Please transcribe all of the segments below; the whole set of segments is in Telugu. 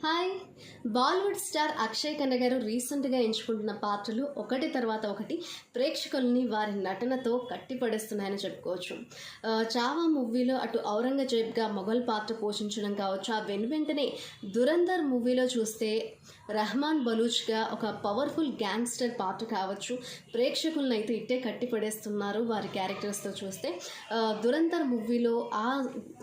హాయ్. బాలీవుడ్ స్టార్ అక్షయ్ ఖన్నా గారు రీసెంట్గా ఎంచుకుంటున్న పాత్రలు ఒకటి తర్వాత ఒకటి ప్రేక్షకుల్ని వారి నటనతో కట్టిపడేస్తున్నాయని చెప్పుకోవచ్చు. చావా మూవీలో అటు ఔరంగజేబ్గా మొఘల్ పాత్ర పోషించడం కావచ్చు, ఆ వెంటనే దురంధర్ మూవీలో చూస్తే రెహమాన్ బలూచ్గా ఒక పవర్ఫుల్ గ్యాంగ్స్టర్ పాత్ర కావచ్చు, ప్రేక్షకులను అయితే ఇట్టే కట్టిపడేస్తున్నారు వారి క్యారెక్టర్స్తో చూస్తే. దురంధర్ మూవీలో ఆ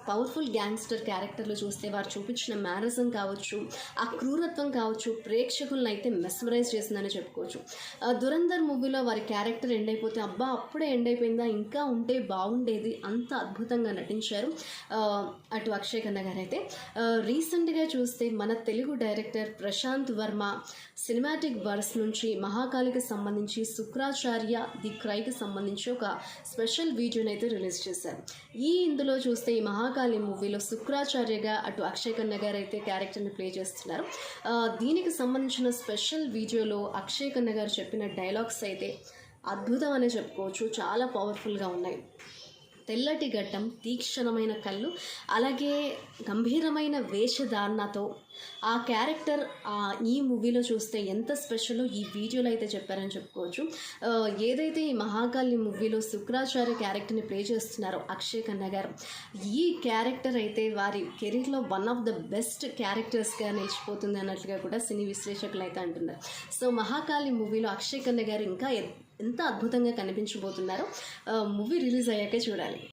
పవర్ఫుల్ గ్యాంగ్స్టర్ క్యారెక్టర్లు చూస్తే వారు చూపించిన మేనరిజం కావచ్చు, ఆ క్రూరత్వం కావచ్చు, ప్రేక్షకులను అయితే మెస్మరైజ్ చేసిందని చెప్పుకోవచ్చు. దురంధర్ మూవీలో వారి క్యారెక్టర్ ఎండ్ అయిపోతే అబ్బా అప్పుడే ఎండ్ అయిపోయిందా, ఇంకా ఉంటే బాగుండేది, అంత అద్భుతంగా నటించారు అటు అక్షయ్ ఖన్నా గారు. అయితే రీసెంట్గా చూస్తే మన Telugu director Prashanth Varma cinematic verse నుంచి మహాకాళికి సంబంధించి శుక్రాచార్య ది క్రైకి సంబంధించి ఒక స్పెషల్ వీడియోని అయితే రిలీజ్ చేశారు. ఇందులో చూస్తే ఈ మహాకాళి మూవీలో శుక్రాచార్యగా అటు అక్షయ్ ఖన్నా గారు అయితే క్యారెక్టర్ని ప్లే చేస్తున్నారు. దీనికి సంబంధించిన స్పెషల్ వీడియోలో అక్షయ్ ఖన్నా గారు చెప్పిన డైలాగ్స్ అయితే అద్భుతం అనే చెప్పుకోవచ్చు, చాలా పవర్ఫుల్గా ఉన్నాయి. తెల్లటి గడ్డం, తీక్షణమైన కళ్ళు, అలాగే గంభీరమైన వేషధారణతో ఆ క్యారెక్టర్ ఈ మూవీలో చూస్తే ఎంత స్పెషలో ఈ వీడియోలో అయితే చెప్పారని చెప్పుకోవచ్చు. ఏదైతే ఈ మహాకాళి మూవీలో శుక్రాచార్య క్యారెక్టర్ని ప్లే చేస్తున్నారో అక్షయ్ ఖన్నా గారు, ఈ క్యారెక్టర్ అయితే వారి కెరీర్లో వన్ ఆఫ్ ద బెస్ట్ క్యారెక్టర్స్గా నిలిచిపోతుంది అన్నట్లుగా కూడా సినీ విశ్లేషకులు అయితే అంటున్నారు. సో మహాకాళి మూవీలో అక్షయ్ ఖన్నా గారు ఇంకా ఎంత అద్భుతంగా కనిపించబోతున్నారో మూవీ రిలీజ్ అయ్యాకే చూడాలి.